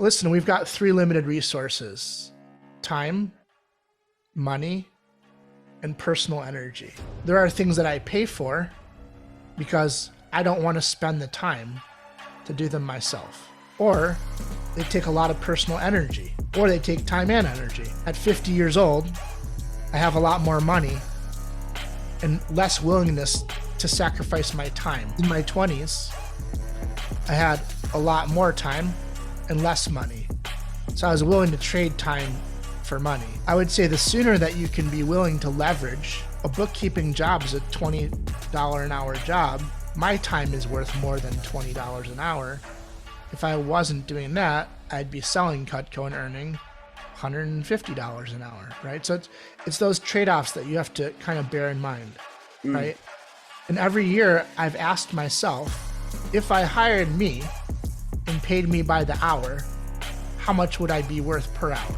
Listen, we've got three limited resources: time, money, and personal energy. There are things that I pay for because I don't want to spend the time to do them myself. Or they take a lot of personal energy, or they take time and energy. At 50 years old, I have a lot more money and less willingness to sacrifice my time. In my 20s, I had a lot more time and less money. So I was willing to trade time for money. I would say the sooner that you can be willing to leverage, a bookkeeping job is a $20 an hour job. My time is worth more than $20 an hour. If I wasn't doing that, I'd be selling Cutco and earning $150 an hour, right? So it's those trade-offs that you have to kind of bear in mind, right? And every year I've asked myself, if I hired me and paid me by the hour, how much would I be worth per hour?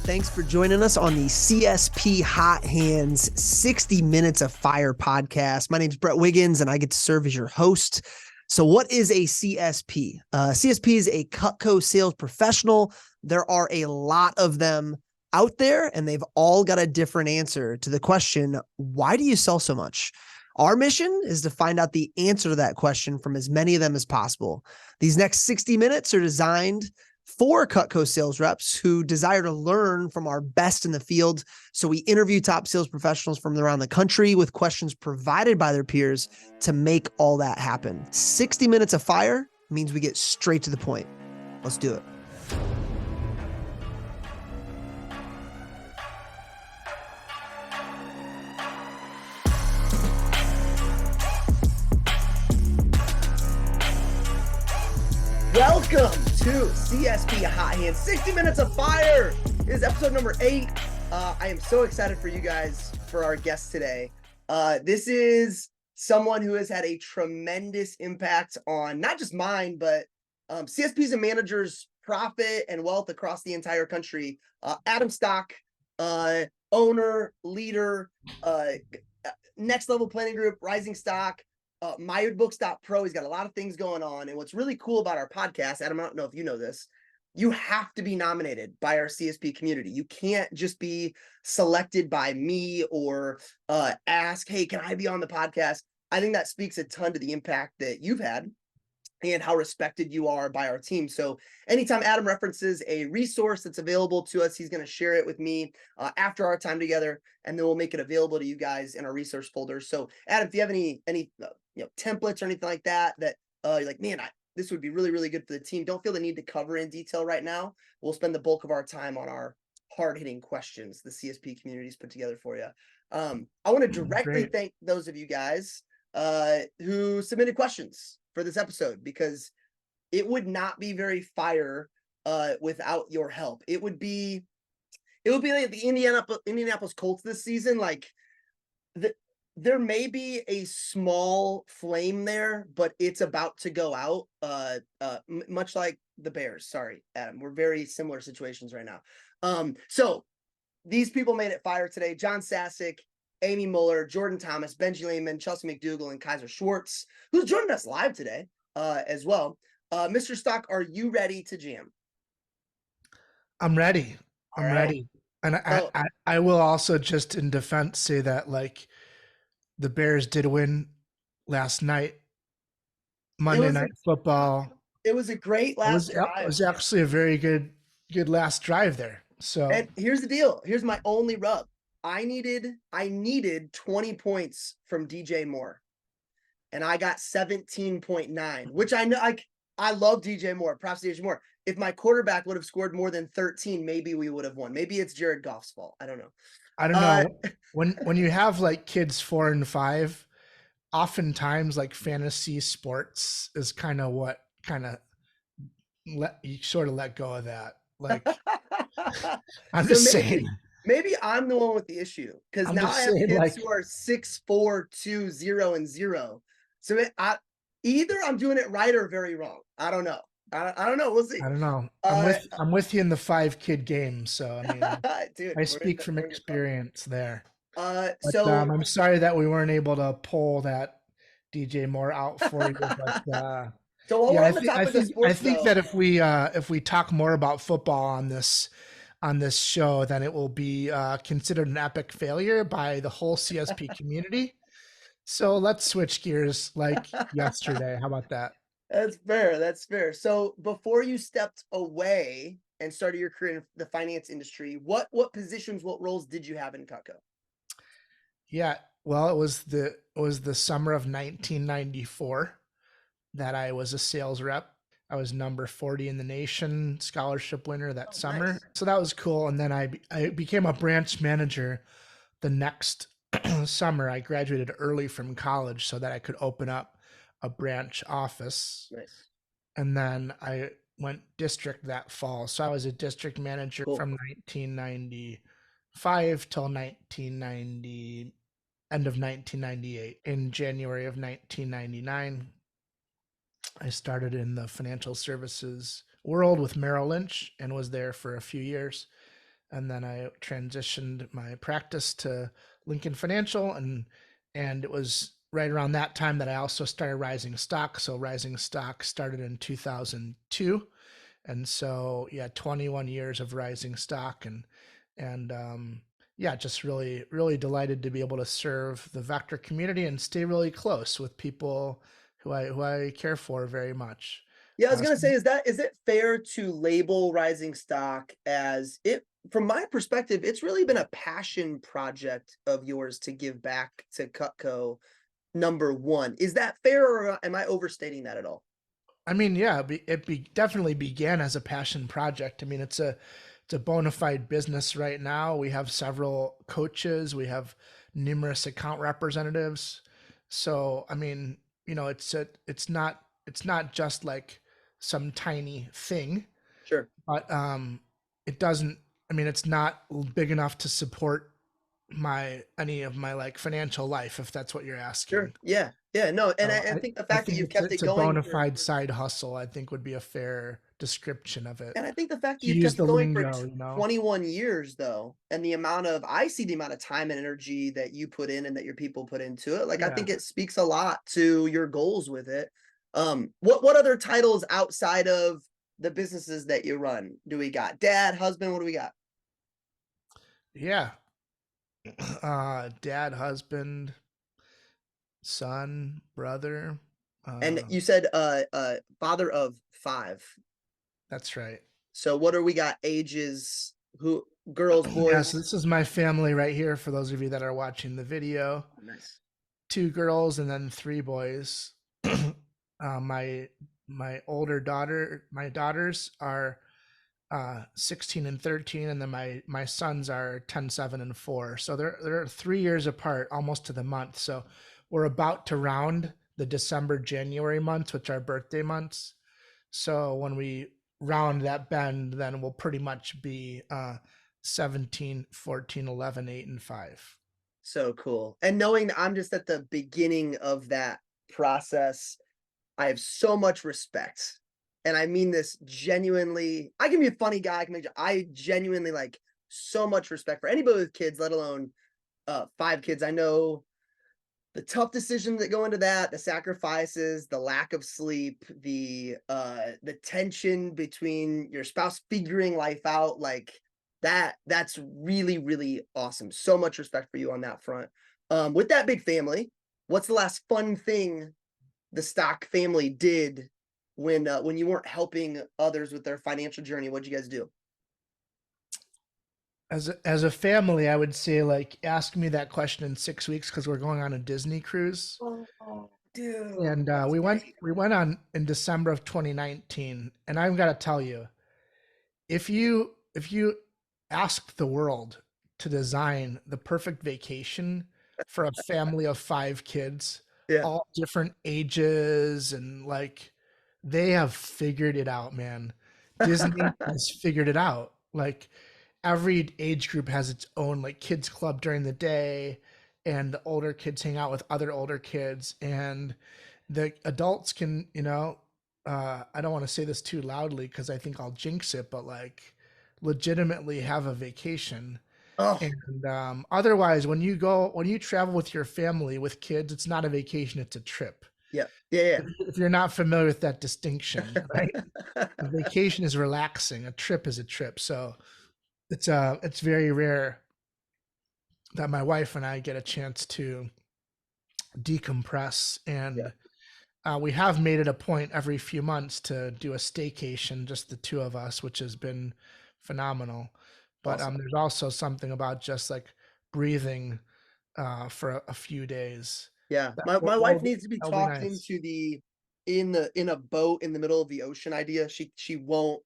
Thanks for joining us on the CSP Hot Hands 60 Minutes of Fire podcast. My name's Brett Wiggins, and I get to serve as your host. So what is a CSP? CSP is a Cutco sales professional. There are a lot of them out there, and they've all got a different answer to the question, why do you sell so much? Our mission is to find out the answer to that question from as many of them as possible. These next 60 minutes are designed for Cutco sales reps who desire to learn from our best in the field. So we interview top sales professionals from around the country with questions provided by their peers to make all that happen. 60 minutes of fire means we get straight to the point. Let's do it. Welcome to CSP Hot Hands 60 Minutes of Fire. This is episode number 8. I am so excited for you guys, for our guest today. This is someone who has had a tremendous impact on not just mine, but CSPs and managers' profit and wealth across the entire country. Adam Stock, owner, leader, Next Level Planning Group, Rising Stock, mybooks.pro. He's got a lot of things going on. And what's really cool about our podcast, Adam, I don't know if you know this, you have to be nominated by our CSP community. You can't just be selected by me or ask, hey, can I be on the podcast? I think that speaks a ton to the impact that you've had and how respected you are by our team. So anytime Adam references a resource that's available to us, he's going to share it with me after our time together, and then we'll make it available to you guys in our resource folder. So Adam, if you have any templates or anything like that, you're like, man, this would be really, really good for the team, don't feel the need to cover in detail right now. We'll spend the bulk of our time on our hard-hitting questions the CSP community's put together for you. I want to directly thank those of you guys who submitted questions for this episode, because it would not be very fire without your help. It would be like the Indianapolis Colts this season. Like there may be a small flame there, but it's about to go out. Much like the Bears. Sorry, Adam. We're very similar situations right now. So these people made it fire today. John Sasick, Amy Muller, Jordan Thomas, Benji Lehman, Chelsea McDougal, and Kaiser Schwartz, who's joining us live today as well. Mr. Stock, are you ready to jam? I'm ready. I'm ready. And I will also, just in defense, say that like the Bears did win last night, Monday Night Football. It was a great last drive. It was actually a very good last drive there. So, and here's the deal. Here's my only rub. I needed 20 points from DJ Moore, and I got 17.9, which I know I love DJ Moore. Props to DJ Moore. If my quarterback would have scored more than 13, maybe we would have won. Maybe it's Jared Goff's fault. I don't know. When you have like kids 4 and 5, oftentimes like fantasy sports is kind of what you sort of let go of that. Like I'm just saying. Maybe I'm the one with the issue, because now I have kids who are 6'4", 2, 0, and 0. So either I'm doing it right or very wrong. I don't know. I don't know. We'll see. I don't know. I'm with you in the 5-kid game. So I mean, dude, I speak from experience there. So I'm sorry that we weren't able to pull that DJ Moore out for you, but So while Yeah, we're on the topic of I sports, think that though, if we talk more about football on this show, then it will be considered an epic failure by the whole CSP community. So let's switch gears like yesterday. How about that? that's fair. That's fair. So before you stepped away and started your career in the finance industry, what positions, what roles did you have in Cutco? Yeah, well, it was the summer of 1994 that I was a sales rep. I was number 40 in the nation, scholarship winner that Oh, summer. nice. So that was cool. And then I became a branch manager the next summer. I graduated early from college so that I could open up a branch office. Nice. And then I went district that fall. So I was a district manager Cool. from 1995 till 1990, end of 1998. In January of 1999, I started in the financial services world with Merrill Lynch and was there for a few years. And then I transitioned my practice to Lincoln Financial, and it was right around that time that I also started Rising Stock. So Rising Stock started in 2002, and so yeah, 21 years of Rising Stock, and yeah, just really delighted to be able to serve the Vector community and stay really close with people who I care for very much. Yeah, I was So gonna say, is it fair to label Rising Stock as it? From my perspective, it's really been a passion project of yours to give back to Cutco. Number one, is that fair, or am I overstating that at all? I mean, yeah, definitely began as a passion project. I mean, it's a bona fide business right now. We have several coaches, we have numerous account representatives. So, I mean, you know, it's not just like some tiny thing, Sure. but it doesn't. I mean, it's not big enough to support my any of my like financial life, if that's what you're Sure. asking. Yeah. Yeah. No, and So I think the I fact that think you've kept it it's a going bona for fide side hustle, I think would be a fair description of it. And I think the fact that To you've use kept it the going for lingo, you know? 21 years, though, and the amount of I see the amount of time and energy that you put in and that your people put into it. Like, I Yeah. think it speaks a lot to your goals with it. What other titles outside of the businesses that you run do we got? Dad, husband, what do we got? Yeah. Dad, husband, son, brother. And Uh, you said father of five. that's right. So what are we got? Ages, who girls, Yeah, so boys? this is my family right here for those of you that are watching the video. Oh, nice. Two girls and then three boys. My my daughters are 16 and 13, and then my sons are 10, 7, and 4. So they're 3 years apart, almost to the month. So we're about to round the December, January months, which are birthday months. So when we round that bend, then we'll pretty much be 17, 14, 11, 8, and 5. So cool. And knowing that I'm just at the beginning of that process, I have so much respect. And I mean this genuinely. I can be a funny guy. I genuinely like so much respect for anybody with kids, let alone five kids. I know the tough decisions that go into that, the sacrifices, the lack of sleep, the tension between your spouse figuring life out, like that's really, really awesome. So much respect for you on that front. With that big family, what's the last fun thing the stock family did when you weren't helping others with their financial journey? What'd you guys do? As a family, I would say like ask me that question in 6 weeks because we're going on a Disney cruise. Oh, dude, And that's great. we went on in December of 2019, and I've got to tell you, if you asked the world to design the perfect vacation for a family of 5 kids, Yeah. all different ages, and like they have figured it out, man. Disney has figured it out. Like every age group has its own like kids club during the day, and the older kids hang out with other older kids, and the adults can, you know, I don't want to say this too loudly because I think I'll jinx it, but like legitimately have a vacation. Oh, And otherwise, when you travel with your family with kids, it's not a vacation, it's a trip. Yeah. Yeah. If you're not familiar with that distinction, right? A vacation is relaxing. A trip is a trip. So it's very rare that my wife and I get a chance to decompress. Yeah. And we have made it a point every few months to do a staycation, just the two of us, which has been phenomenal. But Awesome. there's also something about just like breathing for a few days. Yeah. That My wife needs to be that'll be talked nice. into the in a boat in the middle of the ocean idea. She wants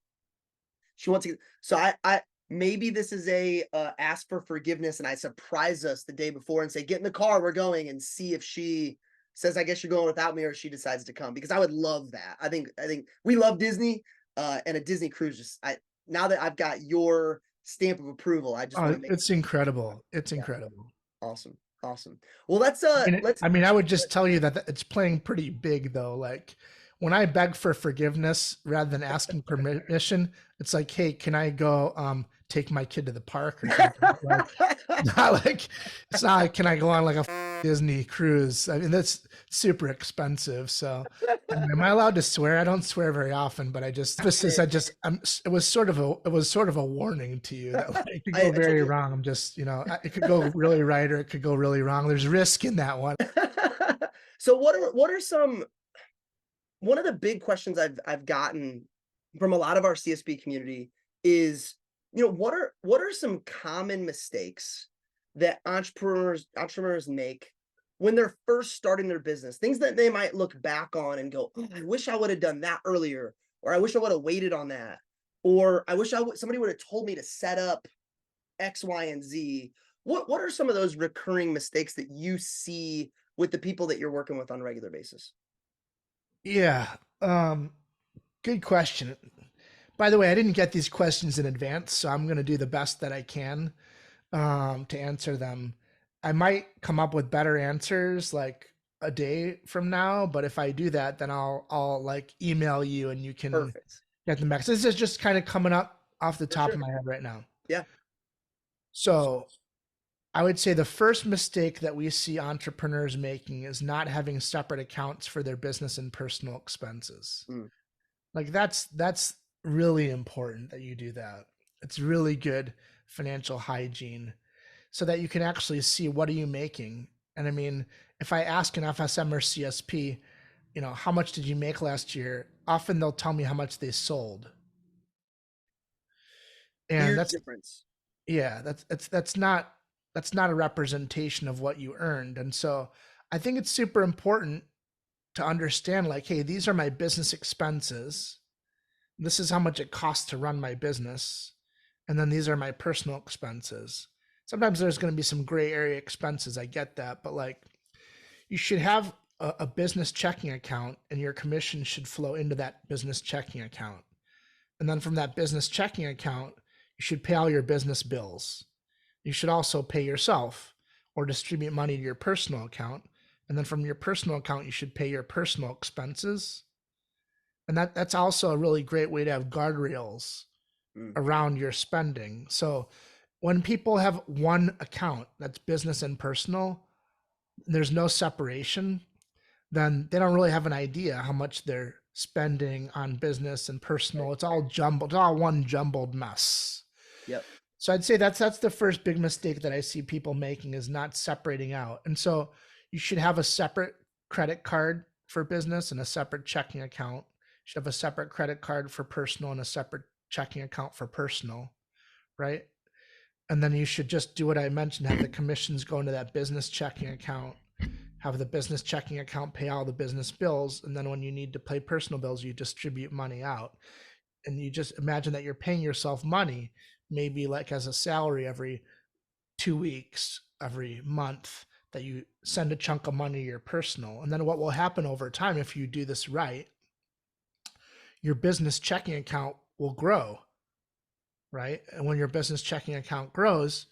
to. So I maybe this is a ask for forgiveness, and I surprise us the day before and say, "Get in the car, we're going," and see if she says, "I guess you're going without me," or she decides to come because I would love that. I think we love Disney, and a Disney cruise. Just I now that I've got your stamp of approval, I just want Oh, to make it's incredible. It's yeah, incredible. awesome, awesome. Well, let's I mean, I would just tell you that it's playing pretty big though. Like when I beg for forgiveness rather than asking permission, it's like, hey, can I go take my kid to the park or something? Like, not like it's not like can I go on like a Disney cruise? I mean, that's super expensive. So, I mean, am I allowed to swear? I don't swear very often, but it was sort of a warning to you that like, it could go I very totally. wrong. I'm just, it could go really right or it could go really wrong. There's risk in that one. So what are some one of the big questions I've gotten from a lot of our CSP community is, what are some common mistakes that entrepreneurs make when they're first starting their business? Things that they might look back on and go, "Oh, I wish I would have done that earlier," or "I wish I would have waited on that," or "I wish somebody would have told me to set up X, Y, and Z." What are some of those recurring mistakes that you see with the people that you're working with on a regular basis? Yeah. Good question. By the way, I didn't get these questions in advance, so I'm going to do the best that I can to answer them. I might come up with better answers like a day from now, but if I do that, then I'll like email you and you can Perfect. get them back. So this is just kind of coming up off the For top of sure. my head right now. Yeah. So I would say the first mistake that we see entrepreneurs making is not having separate accounts for their business and personal expenses. Mm, Like that's really important that you do that. It's really good financial hygiene so that you can actually see what are you making. And I mean, if I ask an FSM or CSP, how much did you make last year? Often they'll tell me how much they sold. And huge that's difference. yeah, that's not a representation of what you earned. And so I think it's super important to understand like, hey, these are my business expenses. This is how much it costs to run my business. And then these are my personal expenses. Sometimes there's going to be some gray area expenses. I get that. But like you should have a business checking account and your commission should flow into that business checking account. And then from that business checking account, you should pay all your business bills. You should also pay yourself or distribute money to your personal account. And then from your personal account, you should pay your personal expenses. And that's also a really great way to have guardrails Mm, around your spending. So when people have one account that's business and personal, there's no separation, then they don't really have an idea how much they're spending on business and right. personal. It's all jumbled, it's all one jumbled mess. Yep. So I'd say that's the first big mistake that I see people making is not separating out. And so you should have a separate credit card for business and a separate checking account. You should have a separate credit card for personal and a separate checking account for personal, right? And then you should just do what I mentioned, have the commissions go into that business checking account, have the business checking account pay all the business bills, and then when you need to pay personal bills, you distribute money out. And you just imagine that you're paying yourself money, maybe like as a salary every 2 weeks, every month, that you send a chunk of money to your personal. And then what will happen over time if you do this right, your business checking account will grow, right? And when your business checking account grows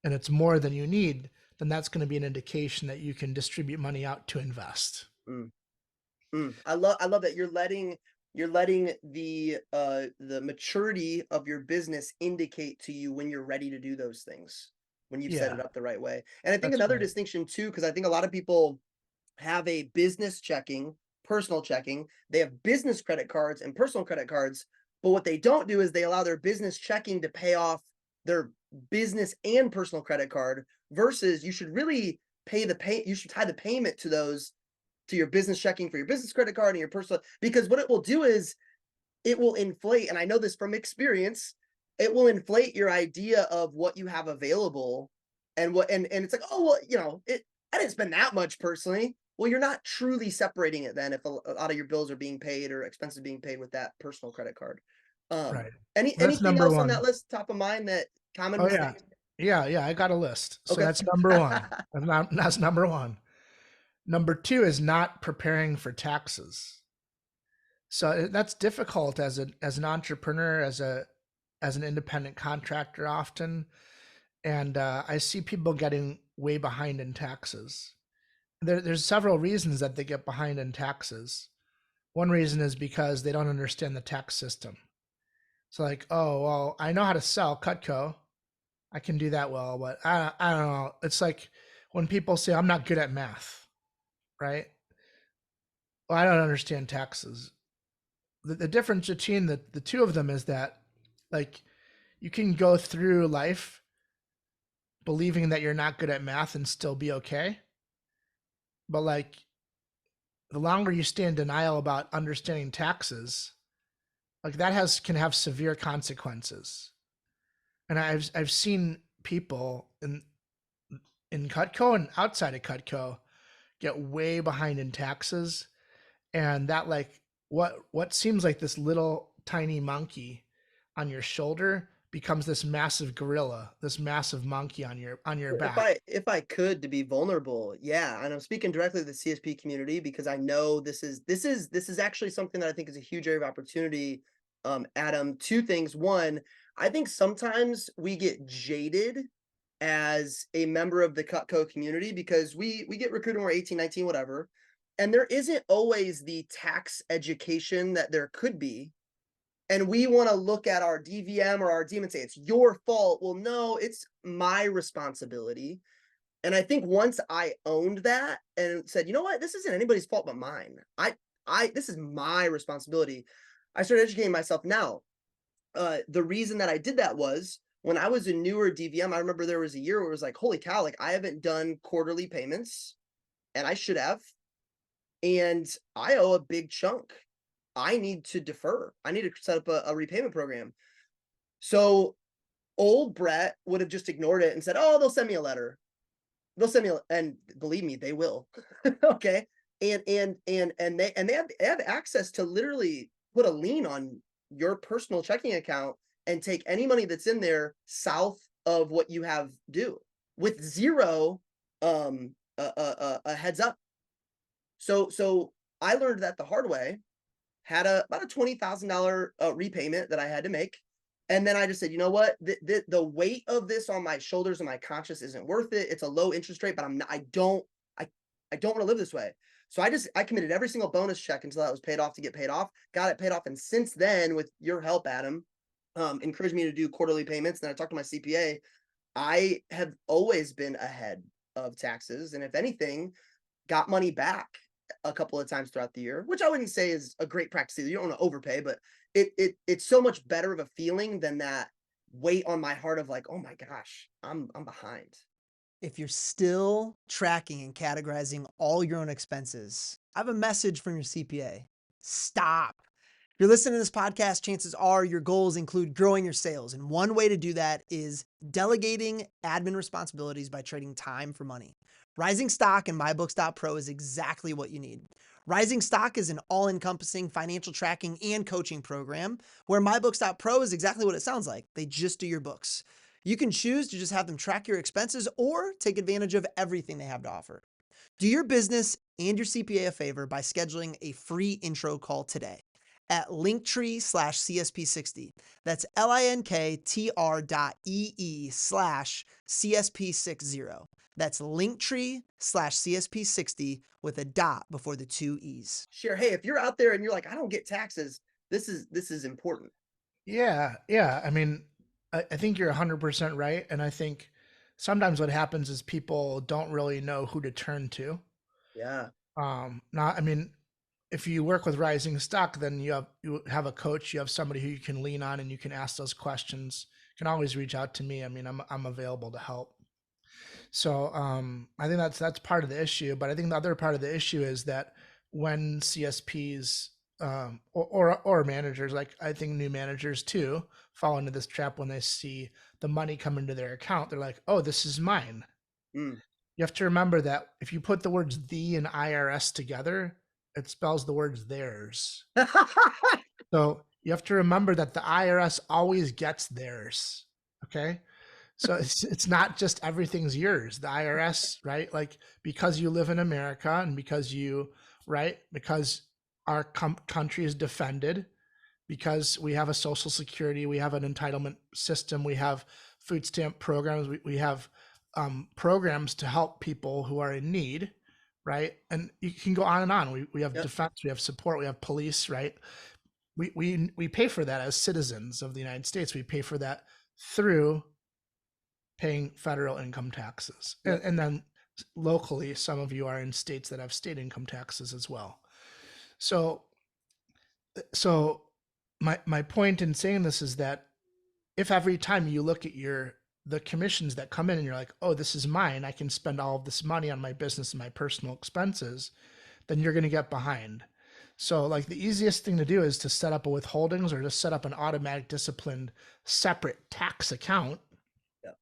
and it's more than you need, then that's going to be an indication that you can distribute money out to invest. Mm, I love that you're letting the maturity of your business indicate to you when you're ready to do those things, when you've set it Yeah, up the right way. And I think that's another right. distinction too, because I think a lot of people have a business checking, personal checking. They have business credit cards and personal credit cards. But what they don't do is they allow their business checking to pay off their business and personal credit card versus you should really you should tie the payment to those to your business checking for your business credit card and your personal, because what it will do is it will inflate, and I know this from experience, it will inflate your idea of what you have available and and it's like, oh well, I didn't spend that much personally. Well, you're not truly separating it then if a lot of your bills are being paid or expenses being paid with that personal credit card. Right. That's Anything number else on that one. list top of mind that common Oh yeah. mistake? Yeah, I got a list. So Okay. that's number one. That's number one. Number two is not preparing for taxes. So that's difficult as an entrepreneur, as an independent contractor often. And I see people getting way behind in taxes. There's several reasons that they get behind in taxes. One reason is because they don't understand the tax system. So like, oh well, I know how to sell Cutco. I can do that well, but I don't know. It's like when people say I'm not good at math, right? Well, I don't understand taxes. The difference between the two of them is that like you can go through life believing that you're not good at math and still be okay. But like the longer you stay in denial about understanding taxes, like that has can have severe consequences. And I've seen people in Cutco and outside of Cutco get way behind in taxes, and that like what seems like this little tiny monkey on your shoulder becomes this massive gorilla, this massive monkey on your back. If I could, to be vulnerable, yeah, and I'm speaking directly to the CSP community because I know this is actually something that I think is a huge area of opportunity. Adam, two things. One, I think sometimes we get jaded as a member of the Cutco community because we get recruited when we're 18, 19, whatever, and there isn't always the tax education that there could be, and we want to look at our DVM or our DM and say it's your fault. Well, no, it's my responsibility. And I think once I owned that and said, you know what, this isn't anybody's fault but mine. This is my responsibility. I started educating myself. Now, the reason that I did that was when I was a newer DVM. I remember there was a year where it was like, holy cow, like I haven't done quarterly payments, and I should have, and I owe a big chunk. I need to defer. I need to set up a repayment program. So old Brett would have just ignored it and said, "Oh, they'll send me a letter. They'll send me," and believe me, they will. Okay, and they have access to literally put a lien on your personal checking account and take any money that's in there south of what you have due with zero a heads up. So I learned that the hard way. Had about a $20,000 repayment that I had to make. And then I just said, you know what? The weight of this on my shoulders and my conscience isn't worth it. It's a low interest rate, but I don't want to live this way. So I committed every single bonus check until that was paid off to get paid off. Got it paid off. And since then, with your help, Adam, encouraged me to do quarterly payments. Then I talked to my CPA. I have always been ahead of taxes. And if anything, got money back a couple of times throughout the year, which I wouldn't say is a great practice either. You don't want to overpay, but it's so much better of a feeling than that weight on my heart of like, oh my gosh, I'm behind. If you're still tracking and categorizing all your own expenses, I have a message from your CPA. Stop. If you're listening to this podcast, chances are your goals include growing your sales. And one way to do that is delegating admin responsibilities by trading time for money. Rising Stock and mybooks.pro is exactly what you need. Rising Stock is an all-encompassing financial tracking and coaching program where mybooks.pro is exactly what it sounds like. They just do your books. You can choose to just have them track your expenses or take advantage of everything they have to offer. Do your business and your CPA a favor by scheduling a free intro call today at linktree/CSP60. That's linktr.ee/CSP60. That's linktree/CSP60 with a dot before the two E's. Share. Hey, if you're out there and you're like, I don't get taxes, this is important. Yeah. I mean, I think you're 100% right, and I think sometimes what happens is people don't really know who to turn to. Yeah. Not, I mean, if you work with Rising Stock, then you have a coach, you have somebody who you can lean on, and you can ask those questions. You can always reach out to me. I mean, I'm available to help. So I think that's part of the issue. But I think the other part of the issue is that when CSPs or managers, like I think new managers too, fall into this trap when they see the money come into their account. They're like, "Oh, this is mine." Mm. You have to remember that if you put the words "the" and IRS together, it spells the words "theirs." So you have to remember that the IRS always gets theirs. Okay. So it's not just everything's yours. The IRS, right? Like because you live in America and because because our country is defended, because we have a social security, we have an entitlement system, we have food stamp programs, we have programs to help people who are in need, right? And you can go on and on. We have Yep. defense, we have support, we have police, right? We pay for that as citizens of the United States. We pay for that through paying federal income taxes. Yep. And then locally, some of you are in states that have state income taxes as well. So my point in saying this is that if every time you look at the commissions that come in and you're like, oh, this is mine, I can spend all of this money on my business and my personal expenses, then you're going to get behind. So like the easiest thing to do is to set up a withholdings or to set up an automatic disciplined separate tax account. Yep.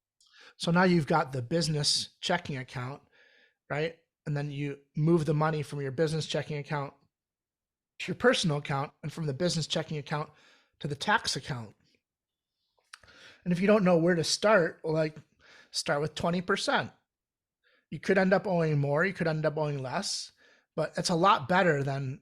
So now you've got the business checking account, right? And then you move the money from your business checking account to your personal account and from the business checking account to the tax account. And if you don't know where to start, well, like start with 20%. You could end up owing more, you could end up owing less, but it's a lot better than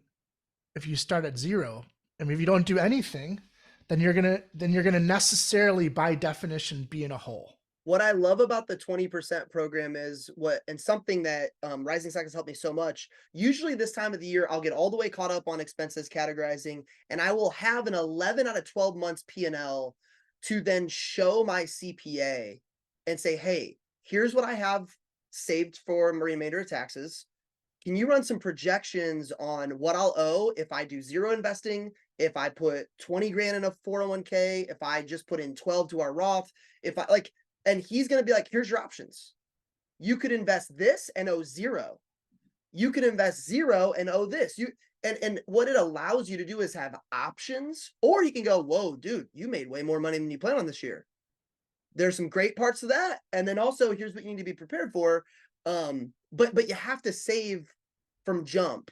if you start at zero. I mean, if you don't do anything, then you're gonna necessarily by definition be in a hole. What I love about the 20% program is and something that Rising Stock has helped me so much. Usually this time of the year, I'll get all the way caught up on expenses categorizing, and I will have an 11 out of 12 months P&L to then show my CPA and say, hey, here's what I have saved for remainder of taxes. Can you run some projections on what I'll owe if I do zero investing, if I put 20 grand in a 401k, if I just put in 12 to our Roth, if I like, and he's going to be like, here's your options. You could invest this and owe zero. You could invest zero and owe this. And what it allows you to do is have options, or you can go, whoa, dude, you made way more money than you planned on this year. There's some great parts of that. And then also here's what you need to be prepared for. But you have to save from jump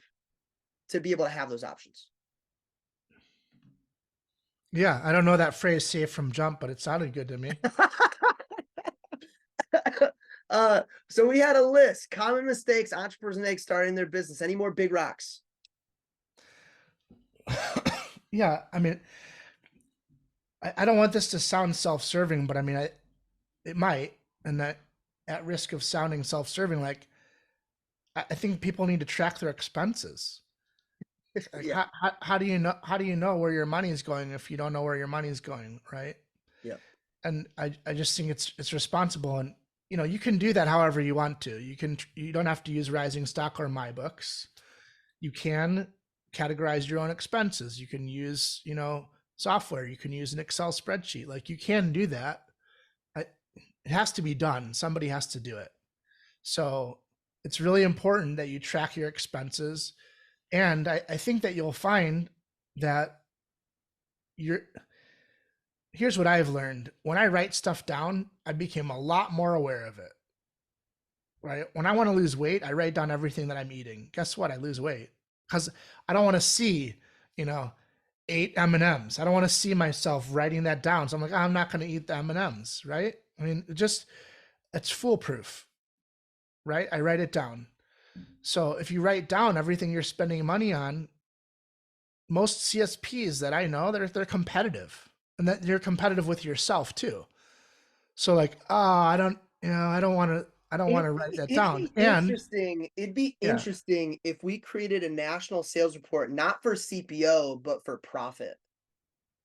to be able to have those options. Yeah, I don't know that phrase "save from jump," but it sounded good to me. So we had a list: common mistakes entrepreneurs make starting their business. Any more big rocks? Yeah, I mean, I don't want this to sound self-serving, but I mean, it might, and that at risk of sounding self-serving, like I think people need to track their expenses. Like, Yeah. how do you know where your money is going if you don't know where your money is going, right? Yeah. And I just think it's responsible, and you can do that however you want to. You don't have to use Rising Stock or MyBooks. You can categorize your own expenses. You can use software. You can use an Excel spreadsheet. Like you can do that. It has to be done. Somebody has to do it. So it's really important that you track your expenses. And I think that you'll find that here's what I've learned. When I write stuff down, I became a lot more aware of it. Right? When I want to lose weight, I write down everything that I'm eating. Guess what? I lose weight because I don't want to see, 8 M&Ms. I don't want to see myself writing that down. So I'm like, I'm not going to eat the M&Ms, right? I mean, it's foolproof, right? I write it down. So if you write down everything you're spending money on, most CSPs that I know, they're competitive, and that you're competitive with yourself too. So like, I don't want to write that down. It'd be interesting if we created a national sales report, not for CPO, but for profit.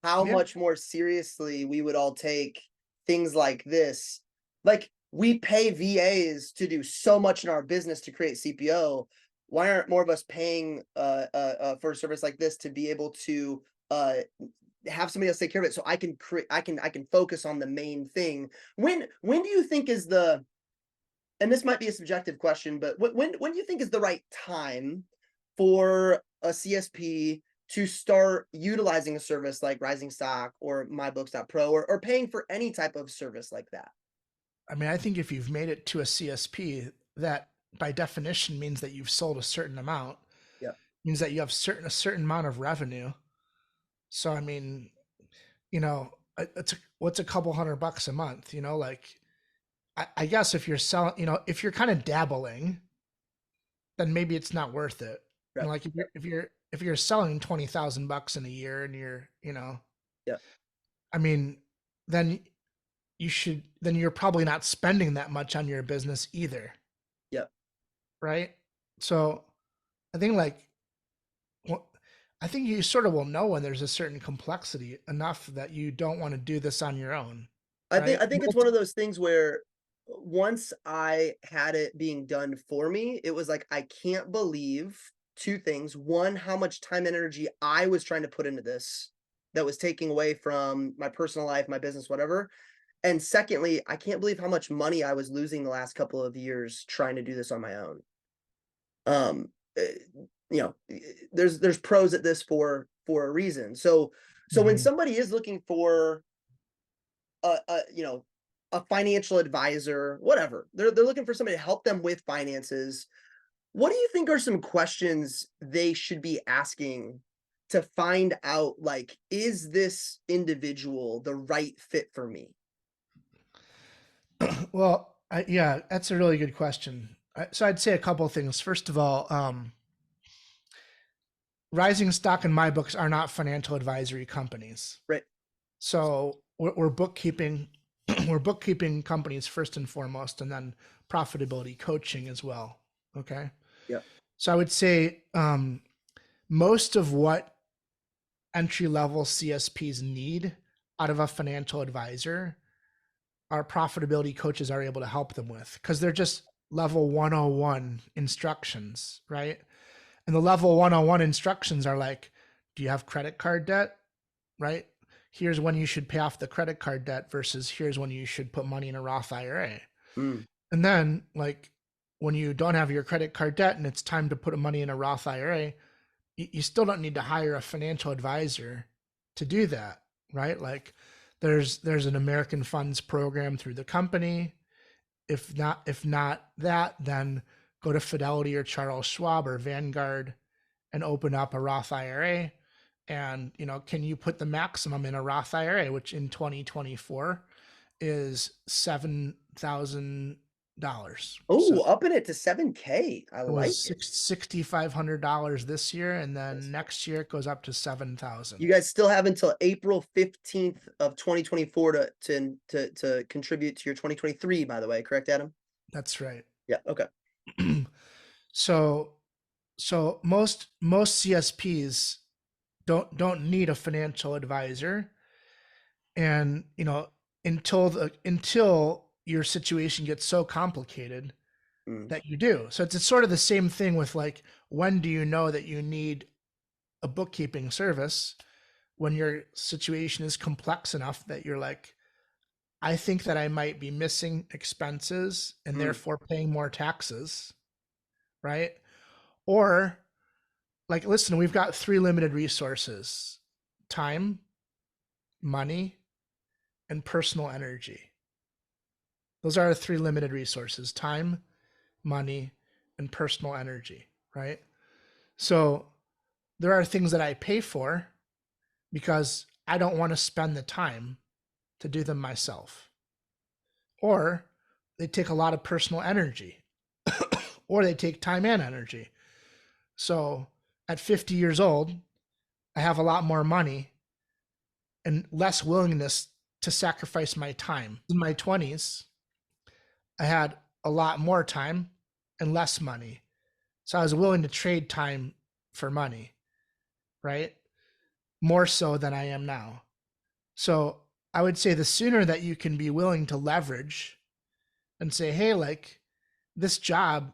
How much more seriously we would all take things like this. Like we pay VAs to do so much in our business to create CPO. why aren't more of us paying for a service like this to be able to have somebody else take care of it so I can I can focus on the main thing. When do you think is the, and this might be a subjective question, but when do you think is the right time for a CSP to start utilizing a service like Rising Stock or mybooks.pro, or paying for any type of service like that? I mean, I think if you've made it to a CSP, that by definition means that you've sold a certain amount, Yeah. means that you have a certain amount of revenue. So, I mean, you know, what's a couple $100 a month, you know, like, I guess if you're selling, you know, if you're kind of dabbling, then maybe it's not worth it. You Right. know, like if you're selling $20,000 in a year and you're, you know, Yeah. I mean, then then you're probably not spending that much on your business either. Yeah. Right. So I think like, well, I think you sort of will know when there's a certain complexity enough that you don't want to do this on your own. Right. I think it's one of those things where once I had it being done for me, it was like, I can't believe two things. One, how much time and energy I was trying to put into this that was taking away from my personal life, my business, whatever. And secondly, I can't believe how much money I was losing the last couple of years trying to do this on my own. Um, eh, you know, there's pros at this for a reason. So when Mhm. somebody is looking for you know, a financial advisor, whatever. They're looking for somebody to help them with finances. What do you think are some questions they should be asking to find out, like, is this individual the right fit for me? Well, yeah, that's a really good question. So I'd say a couple of things. First of all, Rising Stock and MyBooks are not financial advisory companies. Right. So we're bookkeeping, we're bookkeeping companies first and foremost, and then profitability coaching as well. Okay. Yeah. So I would say most of what entry level CSPs need out of a financial advisor, our profitability coaches are able to help them with, because they're just level 101 instructions, right? And the level 101 instructions are like, do you have credit card debt? Right? Here's when you should pay off the credit card debt versus here's when you should put money in a Roth IRA. Mm, And then, like, when you don't have your credit card debt and it's time to put money in a Roth IRA, you still don't need to hire a financial advisor to do that, right? Like, there's an American Funds program through the company. If not that, then go to Fidelity or Charles Schwab or Vanguard and open up a Roth IRA. And, you know, can you put the maximum in a Roth IRA, which in 2024 is $7,000. So oh, upping it to 7K. I it like was it. $6,500 this year, and That's then next year it goes up to 7,000. You guys still have until April 15th of 2024 to contribute to your 2023, by the way, correct, Adam? That's right. Yeah. Okay. So most CSPs don't need a financial advisor, and you know, until your situation gets so complicated Mm, that you do. So it's sort of the same thing with, like, when do you know that you need a bookkeeping service? When your situation is complex enough that you're like, I think that I might be missing expenses and mm, therefore paying more taxes, right? Or, like, listen, we've got three limited resources: time, money, and personal energy. Those are our three limited resources: time, money, and personal energy, right? So there are things that I pay for because I don't want to spend the time to do them myself. Or they take a lot of personal energy, or they take time and energy. So at 50 years old, I have a lot more money and less willingness to sacrifice my time. In my 20s, I had a lot more time and less money. So I was willing to trade time for money, right? More so than I am now. So I would say the sooner that you can be willing to leverage and say, hey, like, this job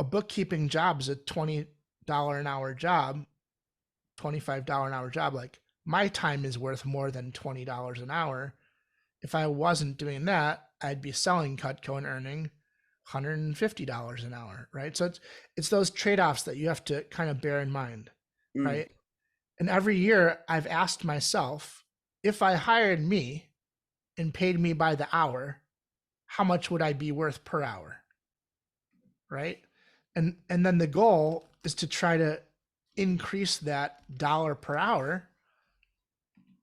a bookkeeping job is a $20 an hour job, $25 an hour job. Like my time is worth more than $20 an hour. If I wasn't doing that, I'd be selling Cutco and earning $150 an hour, right? So it's those trade-offs that you have to kind of bear in mind, right? And every year I've asked myself, if I hired me and paid me by the hour, how much would I be worth per hour? Right? And then the goal is to try to increase that dollar per hour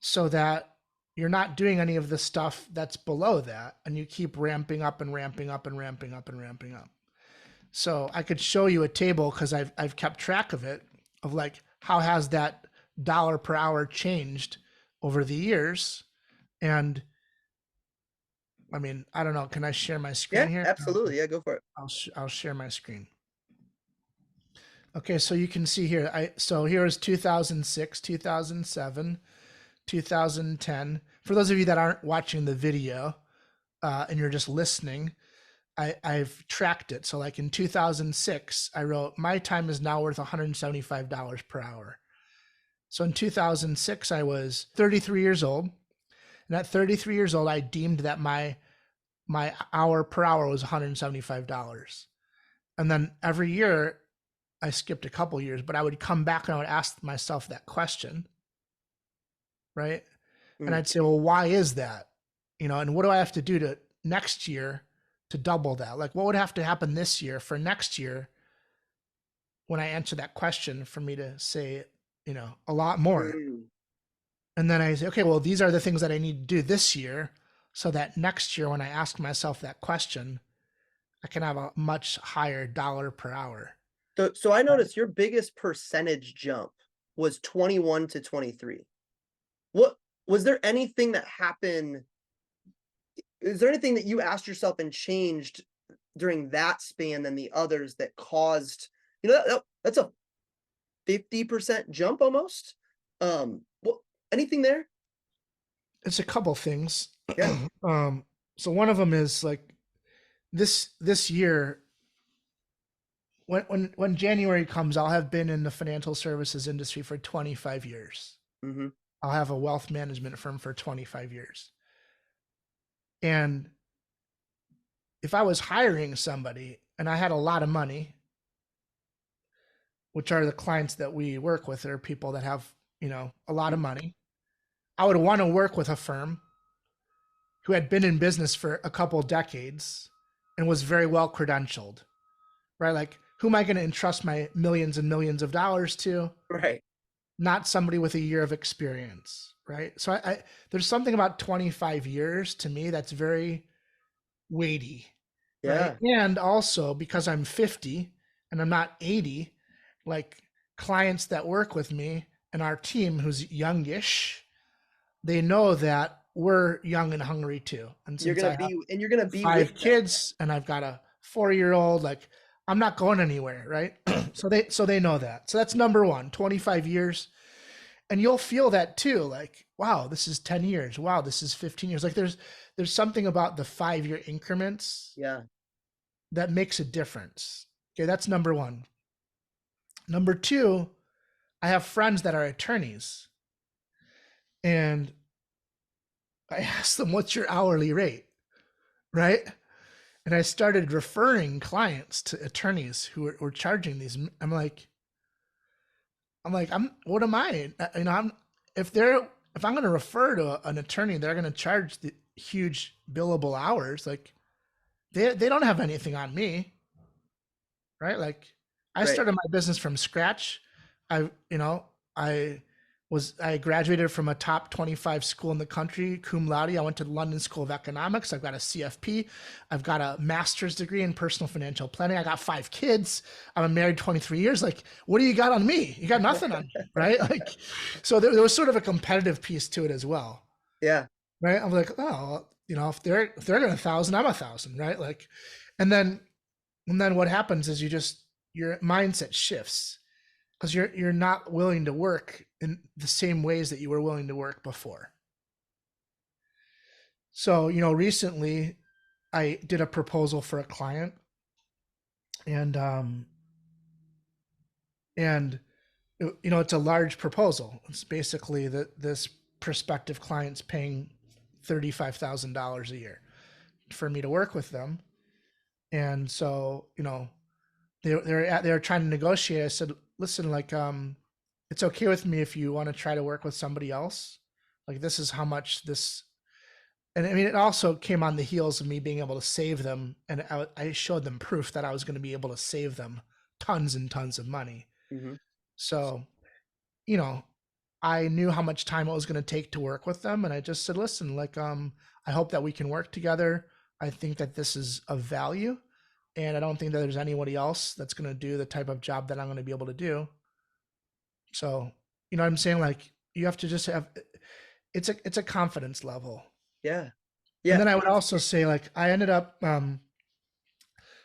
so that you're not doing any of the stuff that's below that, and you keep ramping up and ramping up and ramping up and ramping up. So I could show you a table because I've kept track of it, of like how has that dollar per hour changed over the years. And I mean, I don't know. Can I share my screen here? Absolutely. Yeah, go for it. I'll share my screen. Okay, so you can see here. So here is 2006, 2007, 2010. For those of you that aren't watching the video and you're just listening, I've tracked it. So like in 2006, I wrote, my time is now worth $175 per hour. So in 2006, I was 33 years old. And at 33 years old, I deemed that my hour per hour was $175. And then every year, I skipped a couple years, but I would come back and I would ask myself that question, right? And I'd say, well, why is that? And what do I have to do to next year to double that? Like, what would have to happen this year for next year when I answer that question for me to say, a lot more? And then I say, okay, well, these are the things that I need to do this year so that next year when I ask myself that question, I can have a much higher dollar per hour. So I noticed your biggest percentage jump was 21 to 23. What was there anything that happened? Is there anything that you asked yourself and changed during that span than the others that caused, that's a 50% jump almost? Anything there? It's a couple things. Yeah. So one of them is like this year, when January comes, I'll have been in the financial services industry for 25 years. Mm-hmm. I'll have a wealth management firm for 25 years. And if I was hiring somebody and I had a lot of money, which are the clients that we work with, are people that have, a lot of money, I would want to work with a firm who had been in business for a couple decades and was very well credentialed, right? Like, who am I going to entrust my millions and millions of dollars to? Right. Not somebody with a year of experience, right? So I there's something about 25 years to me that's very weighty. Yeah. Right? And also because I'm 50 and I'm not 80, like clients that work with me and our team who's youngish, they know that we're young and hungry too. And You're gonna be 5 kids and I've got a 4-year-old, like I'm not going anywhere, right? So they know that. So that's number one, 25 years. And you'll feel that too, like, wow, this is 10 years. Wow, this is 15 years. Like there's something about the 5-year increments that makes a difference. Okay, that's number one. Number two, I have friends that are attorneys. And I asked them, what's your hourly rate? Right? And I started referring clients to attorneys who were charging these. I'm like, what am I? If I'm going to refer to an attorney, they're going to charge the huge billable hours. Like they don't have anything on me, right? Like I started my business from scratch. I graduated from a top 25 school in the country, cum laude. I went to the London School of Economics. I've got a CFP. I've got a master's degree in personal financial planning. I got 5 kids. I'm married 23 years. Like, what do you got on me? You got nothing on me, right? Like, so there was sort of a competitive piece to it as well. Yeah. Right. I'm like, oh, if they're at 1,000, I'm 1,000, right? Like, and then what happens is your mindset shifts. Because you're not willing to work in the same ways that you were willing to work before. So, recently I did a proposal for a client and and it's a large proposal. It's basically that this prospective client's paying $35,000 a year for me to work with them. And so, they're trying to negotiate. I said, listen, like, it's okay with me if you want to try to work with somebody else. Like, this is how much this, and I mean, it also came on the heels of me being able to save them. And I showed them proof that I was going to be able to save them tons and tons of money. Mm-hmm. So, you know, I knew how much time it was going to take to work with them. And I just said, listen, like, I hope that we can work together. I think that this is of value. And I don't think that there's anybody else that's going to do the type of job that I'm going to be able to do. So, you know what I'm saying? Like, you have to just have, it's a confidence level. Yeah. And then I would also say, like, I ended up,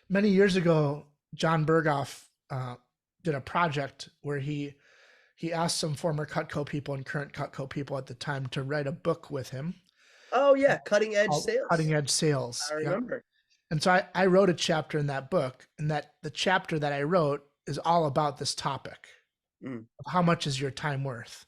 many years ago, John Berghoff did a project where he asked some former Cutco people and current Cutco people at the time to write a book with him. Oh yeah, Cutting Edge Sales. Cutting Edge Sales. I remember. Yep. And so I wrote a chapter in that book, and that the chapter that I wrote is all about this topic of how much is your time worth.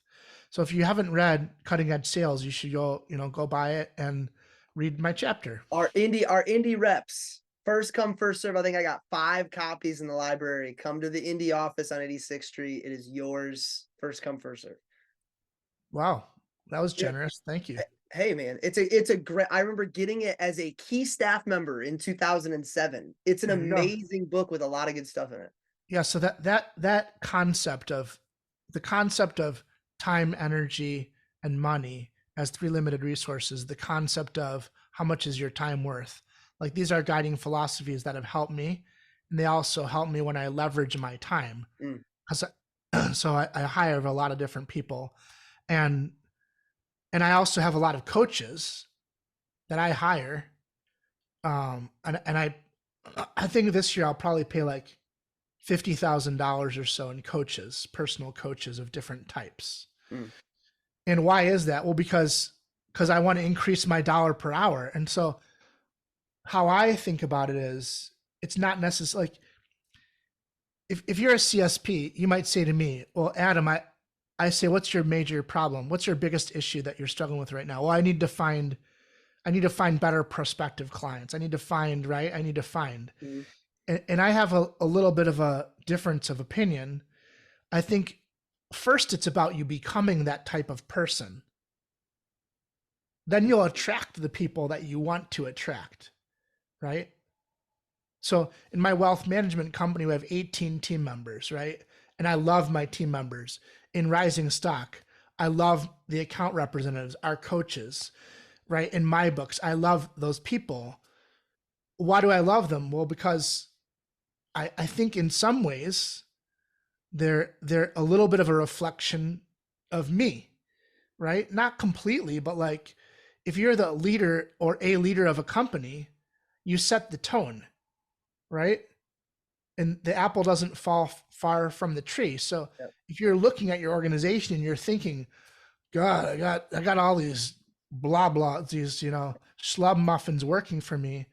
So if you haven't read Cutting Edge Sales, you should go buy it and read my chapter. Our indie reps, first come, first serve. I think I got 5 copies in the library. Come to the indie office on 86th Street. It is yours. First come, first serve. Wow. That was generous. Yeah. Thank you. Hey man, it's a great, I remember getting it as a key staff member in 2007. It's an amazing book with a lot of good stuff in it. Yeah. So that concept of time, energy, and money as 3 limited resources, the concept of how much is your time worth? Like, these are guiding philosophies that have helped me, and they also help me when I leverage my time. So I hire a lot of different people, and I also have a lot of coaches that I hire. And I think this year I'll probably pay like $50,000 or so in coaches, personal coaches of different types. And why is that? Well, because I want to increase my dollar per hour. And so how I think about it is, it's not necessarily like, if you're a CSP, you might say to me, well, Adam, I say, what's your major problem? What's your biggest issue that you're struggling with right now? Well, I need to find better prospective clients. I need to find. And I have a little bit of a difference of opinion. I think first it's about you becoming that type of person. Then you'll attract the people that you want to attract, right? So in my wealth management company, we have 18 team members, right? And I love my team members. In Rising Stock, I love the account representatives, our coaches, right? In my books, I love those people. Why do I love them? Well, because I think in some ways they're a little bit of a reflection of me, right? Not completely, but like, if you're the leader or a leader of a company, you set the tone, right? And the apple doesn't fall far from the tree. So if you're looking at your organization and you're thinking, God, I got all these these, schlubmuffins working for me.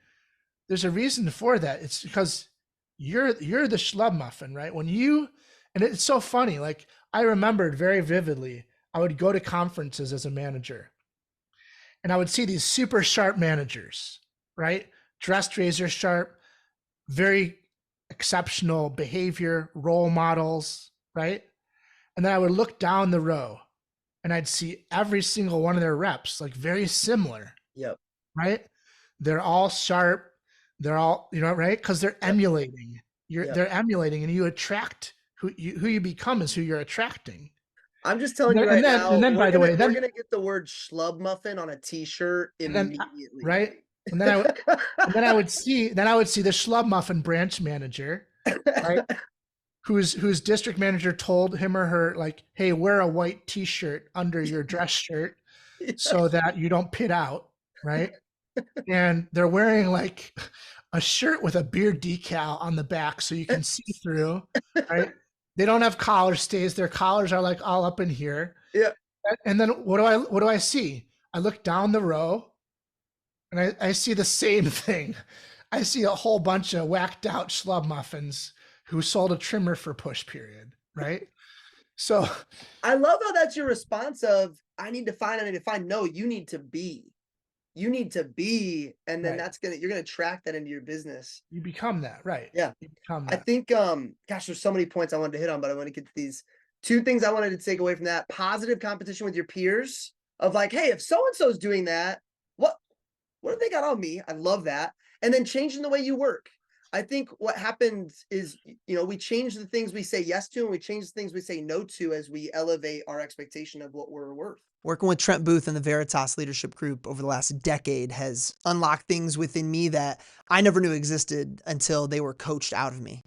There's a reason for that. It's because you're the schlubmuffin, right? And it's so funny. Like, I remembered very vividly, I would go to conferences as a manager, and I would see these super sharp managers, right? Dressed razor sharp, very exceptional behavior, role models, right? And then I would look down the row and I'd see every single one of their reps, like, very similar. Yep. Right? They're all sharp. They're all, right? Because they're emulating. They're emulating, and you attract who you become is who you're attracting. I'm just telling you right now. And then, by the way, we're gonna get the word schlubmuffin on a T-shirt immediately, right? And then I would see the schlubmuffin branch manager, right? whose district manager told him or her, like, hey, wear a white T-shirt under your dress shirt so that you don't pit out, right? And they're wearing like a shirt with a beer decal on the back so you can see through, right? They don't have collar stays. Their collars are like all up in here. Yeah. And then what do I see? I look down the row and I see the same thing. I see a whole bunch of whacked out schlubmuffins who sold a trimmer for push period, right? So I love how that's your response of I need to find. No, you need to be. You need to be, and then right, you're gonna track that into your business. you become that, right? Yeah. You become I that. think gosh, there's so many points I wanted to hit on, but I want to get to these two things I wanted to take away from that. Positive competition with your peers of like, hey, if so and so's doing that, what what have they got on me? I love that. And then changing the way you work. I think what happens is, we change the things we say yes to and we change the things we say no to as we elevate our expectation of what we're worth. Working with Trent Booth and the Veritas Leadership Group over the last decade has unlocked things within me that I never knew existed until they were coached out of me.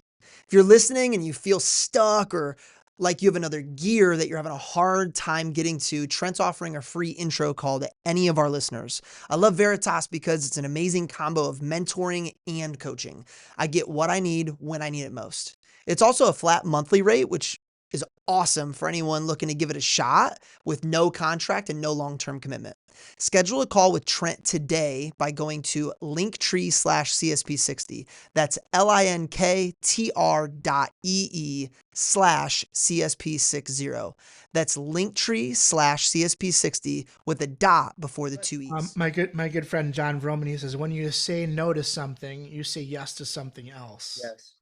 If you're listening and you feel stuck or like you have another gear that you're having a hard time getting to, Trent's offering a free intro call to any of our listeners. I love Veritas because it's an amazing combo of mentoring and coaching. I get what I need when I need it most. It's also a flat monthly rate, which is awesome for anyone looking to give it a shot with no contract and no long-term commitment. Schedule a call with Trent today by going to linktree/CSP60. That's linktr.ee/CSP60. That's linktree/CSP60 with a dot before the two E's. My good friend John Vromany says, when you say no to something, you say yes to something else. Yes.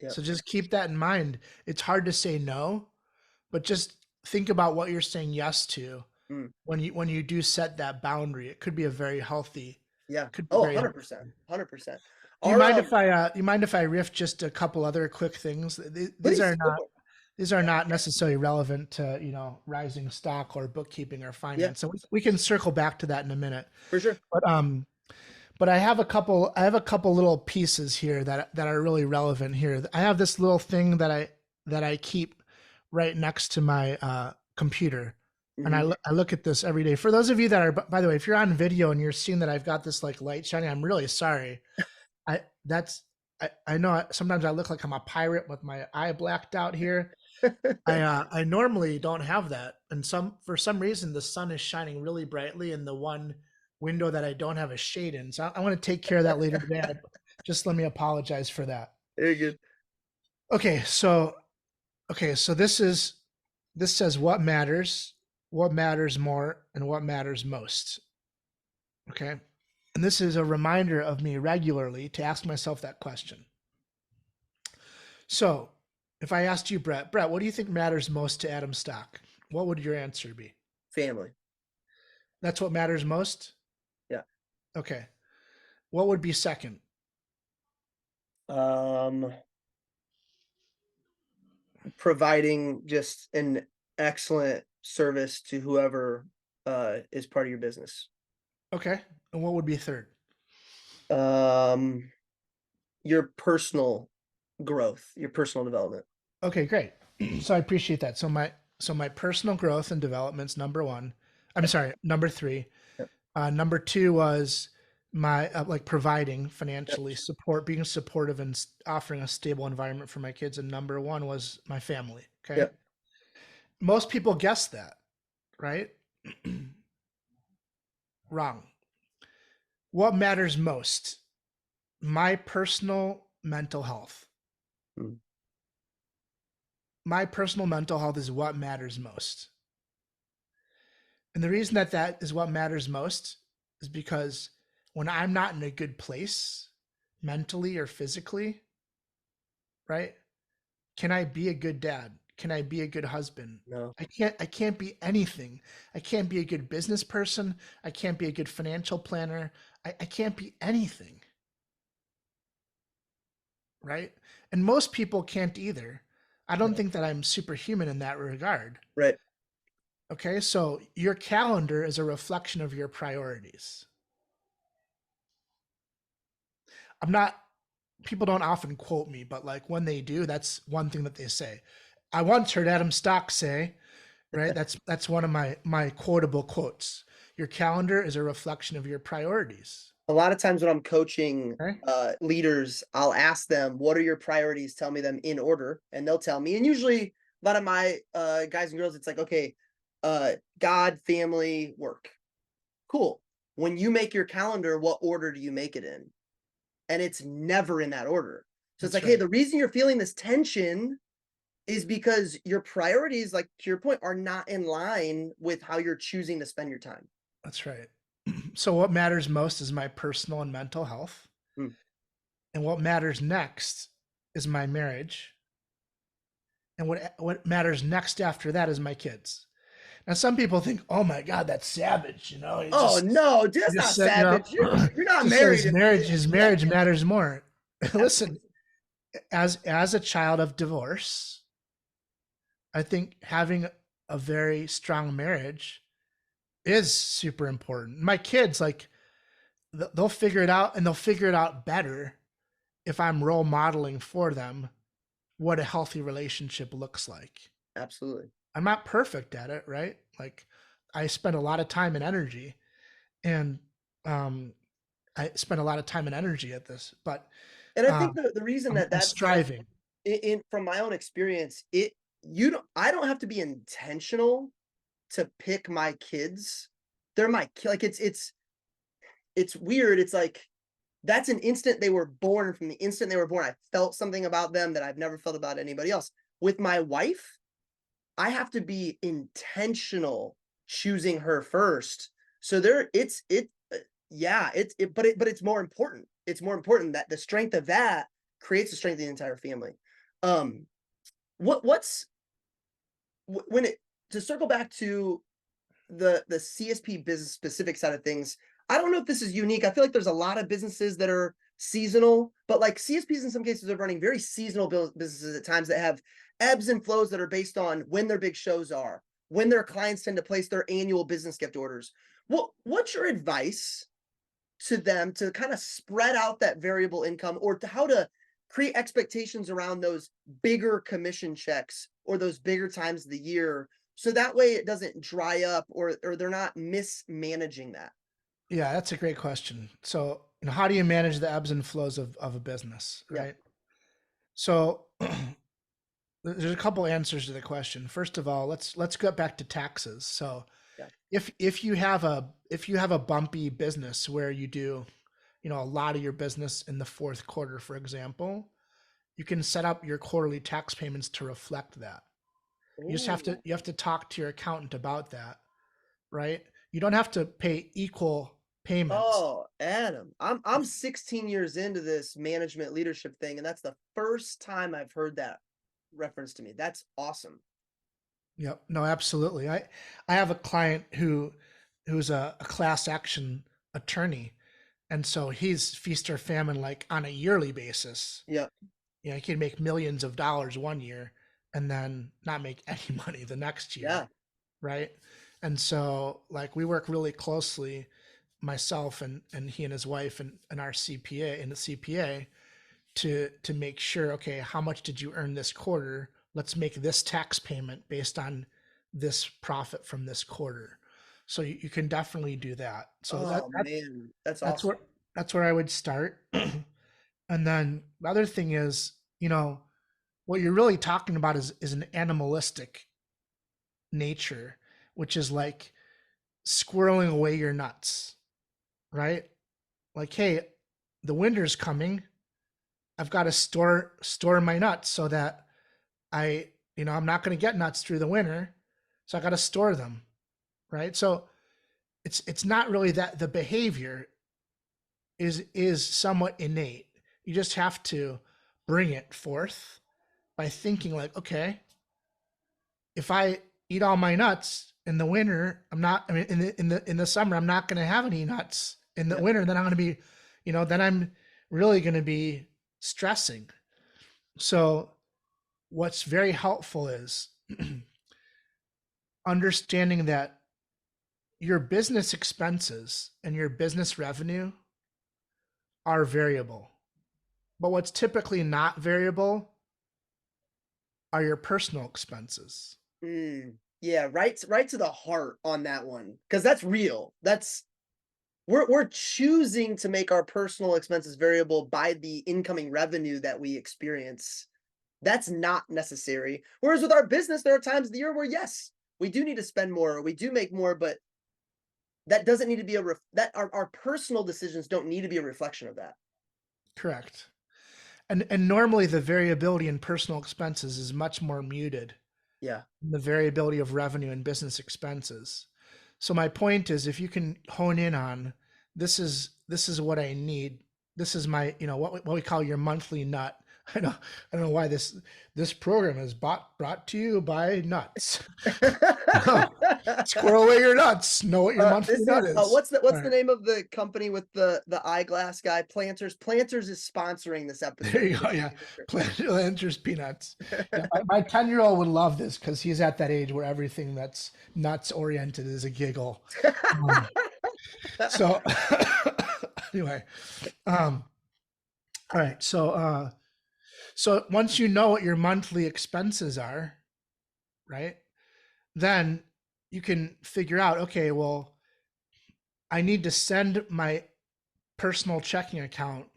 Yep. So just keep that in mind. It's hard to say no, but just think about what you're saying yes to Mm. when you do set that boundary. It could be a very healthy. Yeah. Could be Oh, very 100%. 100%. Do you mind if I riff just a couple other quick things? These please, are go not for it. these are not necessarily relevant to, rising stock or bookkeeping or finance. Yeah. So we can circle back to that in a minute. For sure. But I have a couple little pieces here that are really relevant here. I have this little thing that I keep right next to my computer. And Mhm. I look at this every day. For those of you that are, by the way, if you're on video and you're seeing that I've got this like light shining, I'm really sorry. I know sometimes I look like I'm a pirate with my eye blacked out here. I normally don't have that, and for some reason the sun is shining really brightly in the one window that I don't have a shade in. So I want to take care of that later today. Just let me apologize for that. Very good. Okay, so this says what matters more, and what matters most. Okay. And this is a reminder of me regularly to ask myself that question. So if I asked you, Brett, what do you think matters most to Adam Stock? What would your answer be? Family. That's what matters most? Yeah. Okay. What would be second? Providing just an excellent service to whoever is part of your business. Okay. And what would be third? Your personal growth, your personal development. Okay, great. So I appreciate that. So my personal growth and development's number one. I'm sorry, number three. Yep. Number two was my like providing Yep. financially support, being supportive and offering a stable environment for my kids. And number one was my family. Okay. Yep. Most people guess that, right? Wrong. What matters most? My personal mental health. Mm. My personal mental health is what matters most. And the reason that is what matters most is because when I'm not in a good place, mentally or physically, right? Can I be a good dad? Can I be a good husband? No. I can't be anything. I can't be a good business person. I can't be a good financial planner. I can't be anything. Right? And most people can't either. I don't think that I'm superhuman in that regard. Right. Okay, so your calendar is a reflection of your priorities. People don't often quote me, but like when they do, that's one thing that they say. I once heard Adam Stock say, right? That's one of my quotable quotes. Your calendar is a reflection of your priorities. A lot of times when I'm coaching Okay? leaders, I'll ask them, what are your priorities? Tell me them in order, and they'll tell me. And usually a lot of my guys and girls, it's like, okay, God, family, work. Cool. When you make your calendar, what order do you make it in? and it's never in that order. So it's That's like, hey, right. the reason you're feeling this tension is because your priorities, like to your point, are not in line with how you're choosing to spend your time. That's right. So what matters most is my personal and mental health. Hmm. And what matters next is my marriage. And what matters next after that is my kids. Now some people think, "Oh my God, that's savage," He Oh no, dude, he that's just not said, savage. You're not just says married. his Yeah, marriage matters more. Listen, absolutely. as a child of divorce, I think having a very strong marriage is super important. My kids, like, they'll figure it out, and they'll figure it out better if I'm role modeling for them what a healthy relationship looks like. Absolutely. I'm not perfect at it, right? Like, I spend a lot of time and energy, and um, I spend a lot of time and energy at this, but And I think um, the reason that I'm that's like striving. in from my own experience, I don't have to be intentional to pick my kids. They're my like it's weird. It's like that's an instant they were born. From the instant they were born, I felt something about them that I've never felt about anybody else. With my wife, I have to be intentional choosing her first. So there yeah, but it's more important. It's more important that the strength of that creates the strength of the entire family. Um what's when it to circle back to the CSP business specific side of things, I don't know if this is unique. I feel like there's a lot of businesses that are seasonal, but like CSPs in some cases are running very seasonal businesses at times that have ebbs and flows that are based on when their big shows are, when their clients tend to place their annual business gift orders. What's your advice to them to kind of spread out that variable income, or to how to create expectations around those bigger commission checks or those bigger times of the year, so that way it doesn't dry up, or they're not mismanaging that? Yeah, that's a great question. So, how do you manage the ebbs and flows of a business, Yeah. right? So, there's a couple answers to the question. First of all, let's get back to taxes. So, Yeah. if you have a bumpy business where you do, a lot of your business in the fourth quarter, for example, you can set up your quarterly tax payments to reflect that. You just have to Ooh. you have to talk to your accountant about that, right? You don't have to pay equal payments. Oh, Adam, I'm 16 years into this management leadership thing, and that's the first time I've heard that reference to me. That's awesome. Yep. No, absolutely. I have a client who's a class action attorney, and so he's feast or famine, like, on a yearly basis. Yeah. He can make millions of dollars one year and then not make any money the next Yeah. year, right? And so, like, we work really closely, myself and he and his wife and our CPA and the CPA, to make sure, okay, how much did you earn this quarter? Let's make this tax payment based on this profit from this quarter. So you can definitely do that. So Oh man, that's that's where awesome. that's where I would start. And then the other thing is, what you're really talking about is an animalistic nature, which is like squirreling away your nuts, right? Like, hey, the winter's coming. I've got to store my nuts so that I'm not going to get nuts through the winter, so I got to store them, right? So it's not really that the behavior is somewhat innate. You just have to bring it forth by thinking like, okay, if I eat all my nuts in the winter, I'm not. I mean, in the summer, I'm not going to have any nuts. In the Yep. winter, then I'm going to be, then I'm really going to be stressing. So what's very helpful is understanding that your business expenses and your business revenue are variable. But what's typically not variable are your personal expenses. Yeah, right to the heart on that one, because that's real. That's we're choosing to make our personal expenses variable by the incoming revenue that we experience. That's not necessary. Whereas with our business, there are times of the year where yes, we do need to spend more, or we do make more, but that doesn't need to be that our personal decisions don't need to be a reflection of that. Correct. And normally the variability in personal expenses is much more muted Yeah. than the variability of revenue and business expenses. So my point is, if you can hone in on this is what I need. This is my, what we call your monthly nut. I don't know why this program is brought to you by nuts. Squirrel away your nuts. Know what your monthly This nut is is. what's All the right. name of the company with the eyeglass guy? Planters. Planters is sponsoring this episode. There you go. Yeah. Planters peanuts. Yeah. My 10-year-old would love this because he's at that age where everything that's nuts oriented is a giggle. Um, so anyway, all right. So once you know what your monthly expenses are, right, then you can figure out, okay, well, I need to send my personal checking account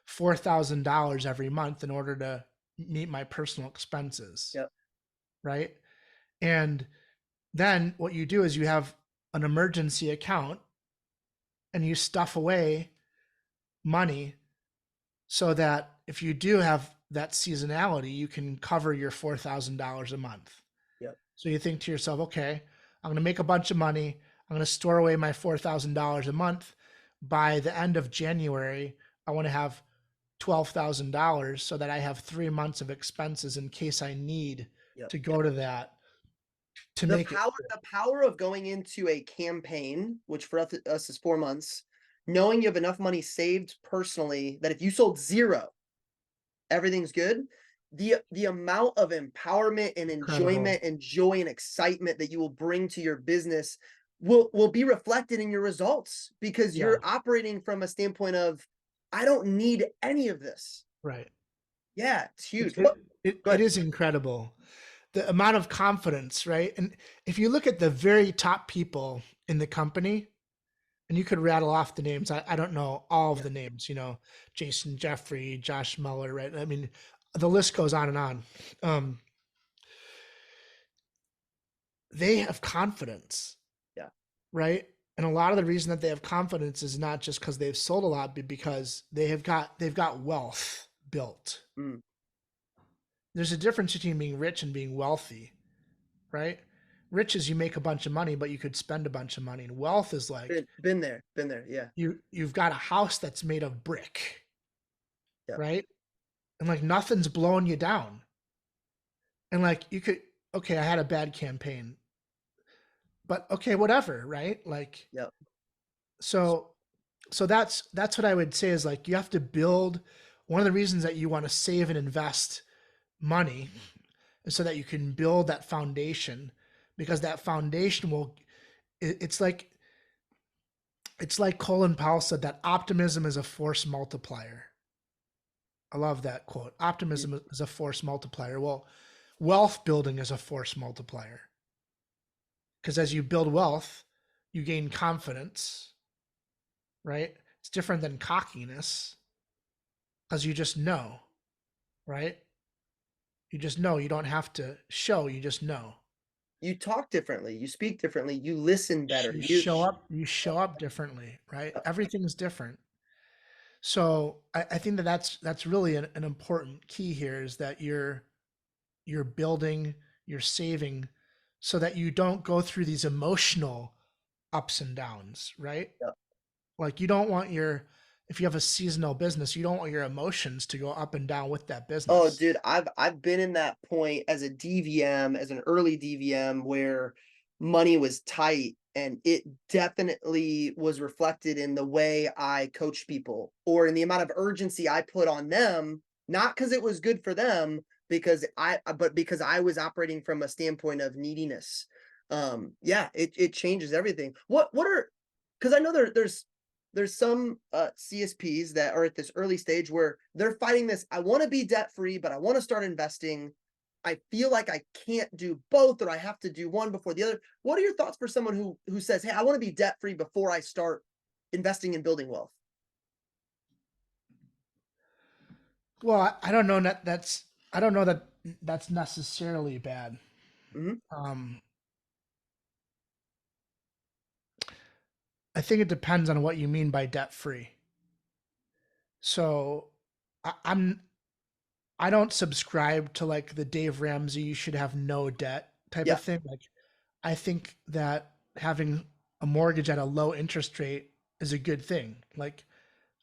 $4,000 every month in order to meet my personal expenses, Yep. right? And then what you do is you have an emergency account and you stuff away money so that if you do have that seasonality, you can cover your $4,000 a month. Yep. So you think to yourself, okay, I'm going to make a bunch of money. I'm going to store away my $4,000 a month. By the end of January, I want to have $12,000 so that I have 3 months of expenses in case I need Yep. to go to that to The make it. power of going into a campaign, which for us is 4 months, knowing you have enough money saved personally that if you sold zero, everything's good. The amount of empowerment and Incredible. enjoyment and joy and excitement that you will bring to your business will be reflected in your results because Yeah. you're operating from a standpoint of, I don't need any of this. Right. Yeah, it's huge. It is incredible. The amount of confidence, right? And if you look at the very top people in the company, and you could rattle off the names. I don't know all of the names, Jason Jeffrey, Josh Mueller, right? I mean, the list goes on and on. They have confidence. Yeah. Right. And a lot of the reason that they have confidence is not just because they've sold a lot, but because they've got wealth built. Mm. There's a difference between being rich and being wealthy, right? Rich is you make a bunch of money, but you could spend a bunch of money. And wealth is like Been there, yeah. You've got a house that's made of brick, Yep. right? And like nothing's blowing you down. And like you could, okay, I had a bad campaign, but okay, whatever, right? Like, Yep. So that's what I would say is like you have to build. One of the reasons that you want to save and invest money is so that you can build that foundation, because that foundation will. It's like Colin Powell said that optimism is a force multiplier. I love that quote. Optimism is a force multiplier. Well, wealth building is a force multiplier. Because as you build wealth, you gain confidence, right? It's different than cockiness because you just know, right? You just know. You don't have to show, you just know. You talk differently, you speak differently, you listen better. You show up differently, right? Everything's different. So I think that's really an important key here is that you're building, you're saving so that you don't go through these emotional ups and downs, right? Yep. Like you don't want if you have a seasonal business, you don't want your emotions to go up and down with that business. Oh, dude, I've been in that point as a DVM, as an early DVM, where money was tight, and it definitely was reflected in the way I coach people or in the amount of urgency I put on them, not because it was good for them, but because I was operating from a standpoint of neediness. Yeah, it changes everything. Because I know there's some CSPs that are at this early stage where they're fighting this. I want to be debt free, but I want to start investing. I feel like I can't do both, or I have to do one before the other. What are your thoughts for someone who says, "Hey, I want to be debt free before I start investing in building wealth"? Well, I don't know I don't know that that's necessarily bad. Mm-hmm. I think it depends on what you mean by debt free. So I'm I don't subscribe to like the Dave Ramsey you should have no debt type Yeah. of thing. Like I think that having a mortgage at a low interest rate is a good thing. Like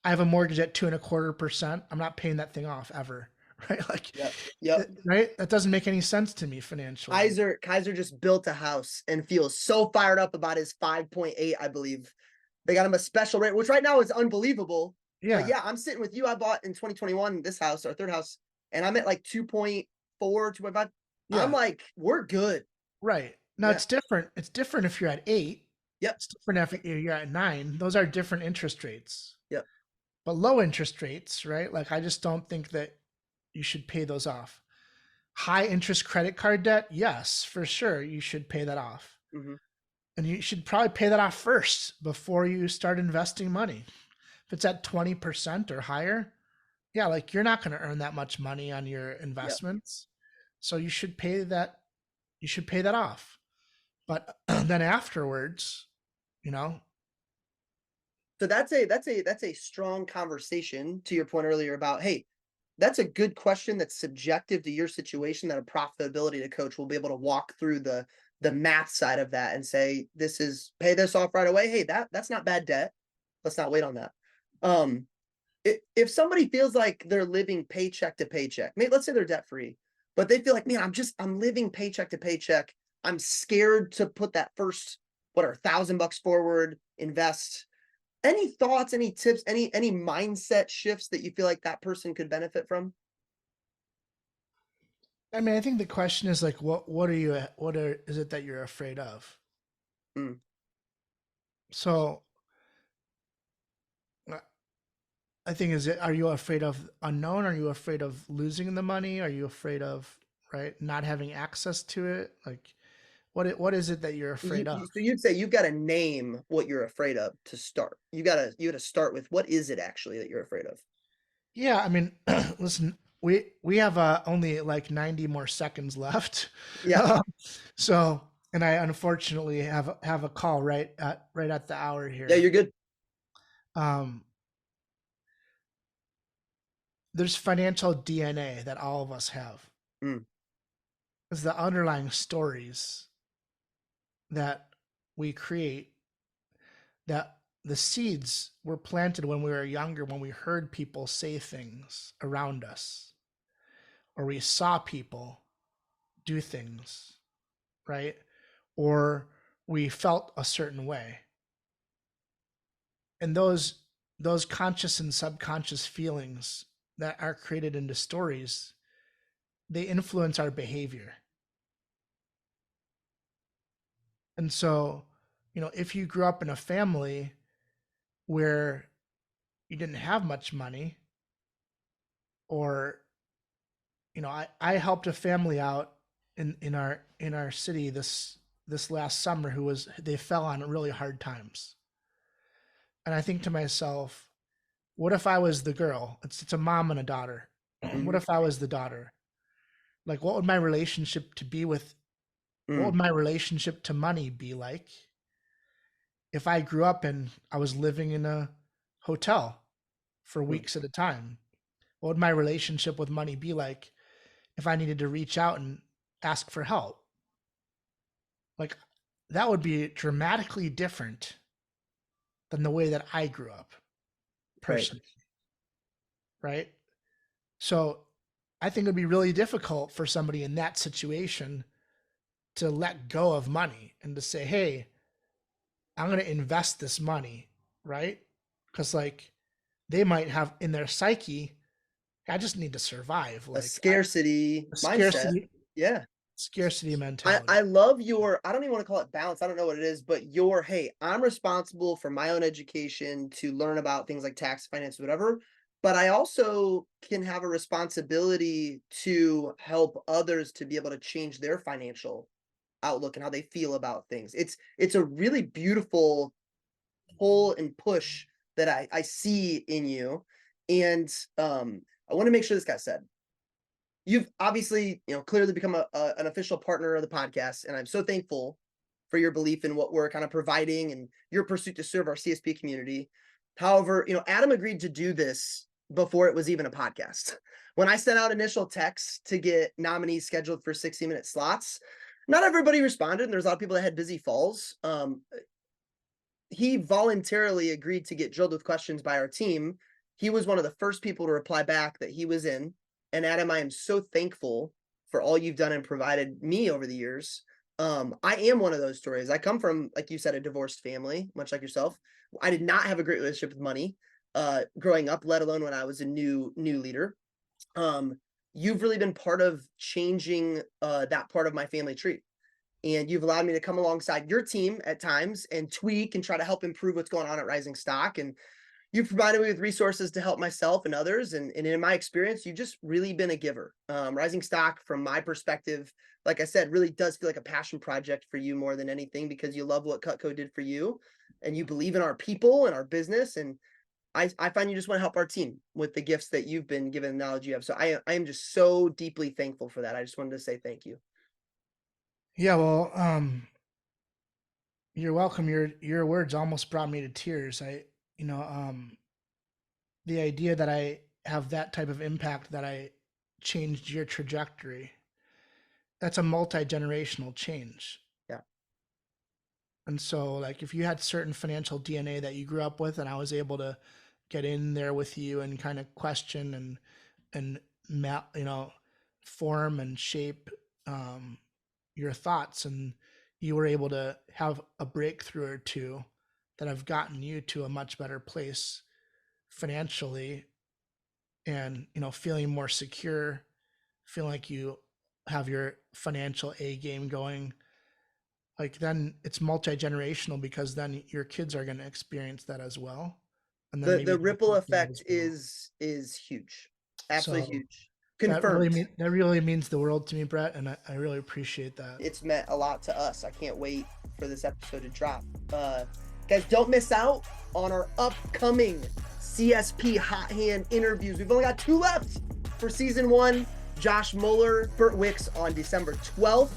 I have a mortgage at 2.25%. I'm not paying that thing off ever. Right. Like, Yep. Yep. right. That doesn't make any sense to me financially. Kaiser just built a house and feels so fired up about his 5.8, I believe. They got him a special rate, which right now is unbelievable. But Yeah. yeah, I'm sitting with you. I bought in 2021 this house, our third house, and I'm at like 2.4, 2.5. I'm Yeah. like, we're good. Right. Now Yeah. it's different. It's different if you're at 8. Yep. It's different if you're at 9. Those are different interest rates. Yep. But low interest rates, right? Like I just don't think that you should pay those off. High interest credit card debt, yes, for sure, you should pay that off. Hmm. And you should probably pay that off first before you start investing money. If it's at 20% or higher, yeah, like you're not going to earn that much money on your Yep. investments. So you should pay that off. But then afterwards, you know, So that's a strong conversation to your point earlier about, hey, that's a good question that's subjective to your situation that a profitability coach will be able to walk through the math side of that and say, this is pay this off right away. Hey, that's not bad debt. Let's not wait on that. Um, if somebody feels like they're living paycheck to paycheck, maybe let's say they're debt free, but they feel like, man, I'm living paycheck to paycheck. I'm scared to put that first, what are $1,000 forward, invest. Any thoughts, any tips, any mindset shifts that you feel like that person could benefit from? I mean, I think the question is like, is it that you're afraid of? Mm. So uh, I think are you afraid of unknown? Are you afraid of losing the money? Are you afraid of, right, not having access to it? Like, what is it that you're afraid of? So you'd say you've got to name what you're afraid of to start. You gotta start with what is it actually that you're afraid of? Yeah, I mean, listen, we have only like 90 more seconds left. Yeah. Um, so, and I unfortunately have a call right at the hour Yeah, here. you're good. Um, there's financial DNA that all of us have. Mm. It's the underlying stories that we create, that the seeds were planted when we were younger, when we heard people say things around us, or we saw people do things, right? Or we felt a certain way. And those conscious and subconscious feelings that are created into stories, they influence our behavior. And so, if you grew up in a family where you didn't have much money, or I helped a family out in our city this last summer they fell on really hard times. And I think to myself, what if I was the girl? It's a mom and a daughter. What Mhm. if I was the daughter? Like what would my relationship to be with what would Mm. my relationship to money be like if I grew up and I was living in a hotel for Mm. weeks at a time? What would my relationship with money be like if I needed to reach out and ask for help? Like that would be dramatically different than the way that I grew up Right. personally, right? So I think it'd be really difficult for somebody in that situation to let go of money and to say, hey, I'm going to invest this money, right? Because like they might have in their psyche, I just need to survive. A Like scarcity a mindset. scarcity, Yeah. scarcity I mentality. love your, I don't even want to call it balance. I don't know what it is, but your, hey, I'm responsible for my own education to learn about things like tax, finance, whatever. But I also can have a responsibility to help others to be able to change their financial outlook and how they feel about things. It's a really beautiful pull and push that I see in you. And I want to make sure this got said. You've obviously, clearly become an official partner of the podcast, and I'm so thankful for your belief in what we're kind of providing and your pursuit to serve our CSP community. However, Adam agreed to do this before it was even a podcast. When I sent out initial texts to get nominees scheduled for 60-minute slots, not everybody responded, and there's a lot of people that had busy falls. He voluntarily agreed to get drilled with questions by our team. He was one of the first people to reply back that he was in. And Adam, I am so thankful for all you've done and provided me over the years. I am one of those stories. I come from, like you said, a divorced family, much like yourself. I did not have a great relationship with money growing up, let alone when I was a new leader. You've really been part of changing that part of my family tree. And you've allowed me to come alongside your team at times and tweak and try to help improve what's going on at Rising Stock. And you've provided me with resources to help myself and others. And in my experience, you've just really been a giver. Rising Stock, from my perspective, like I said, really does feel like a passion project for you more than anything, because you love what Cutco did for you and you believe in our people and our business. And I find you just want to help our team with the gifts that you've been given, the knowledge you have. So I am just so deeply thankful for that. I just wanted to say thank you. Yeah, well, you're welcome. Your words almost brought me to tears. The idea that I have that type of impact, that I changed your trajectory, that's a multi-generational change. Yeah. And so, like, if you had certain financial DNA that you grew up with, and I was able to get in there with you and kind of question and form and shape your thoughts, and you were able to have a breakthrough or two that have gotten you to a much better place financially, and feeling more secure, feeling like you have your financial A game going, like, then it's multi-generational, because then your kids are going to experience that as well. And then The ripple effect well. is huge. Absolutely So huge. that Confirmed. really means the world to me, Brett, and I really appreciate that. It's meant a lot to us. I can't wait for this episode to drop. Guys, don't miss out on our upcoming CSP Hot Hand interviews. We've only got 2 left for season 1. Josh Mueller, Brett Wiggins on December 12th.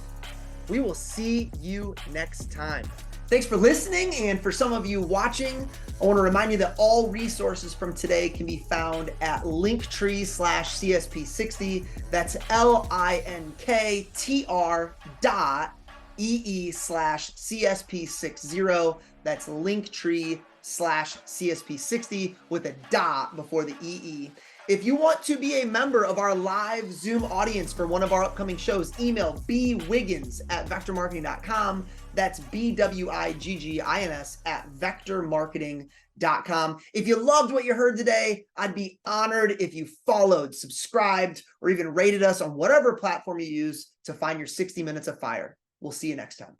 We will see you next time. Thanks for listening, and for some of you watching, I want to remind you that all resources from today can be found at linktree/CSP60. That's linktr.ee/CSP60. That's linktree/CSP60 with a dot before the EE. If you want to be a member of our live Zoom audience for one of our upcoming shows, email bwiggins@vectormarketing.com. That's BWIGGINS@vectormarketing.com. If you loved what you heard today, I'd be honored if you followed, subscribed, or even rated us on whatever platform you use to find your 60 minutes of fire. We'll see you next time.